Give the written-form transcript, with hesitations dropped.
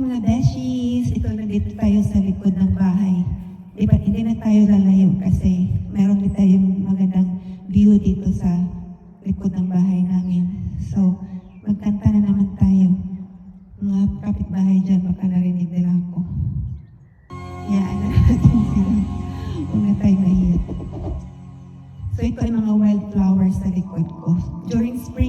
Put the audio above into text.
mga beshies, ito nandito tayo sa likod ng bahay. Diba, hindi na tayo lalayo kasi meron din tayong magandang view dito sa likod ng bahay namin. So, magkanta na naman tayo. Mga kapitbahay dyan, baka narinig nila ako. Yaan na natin sila. Huwag na tayo nahiya. So, ito ay mga wildflowers sa likod ko. During spring,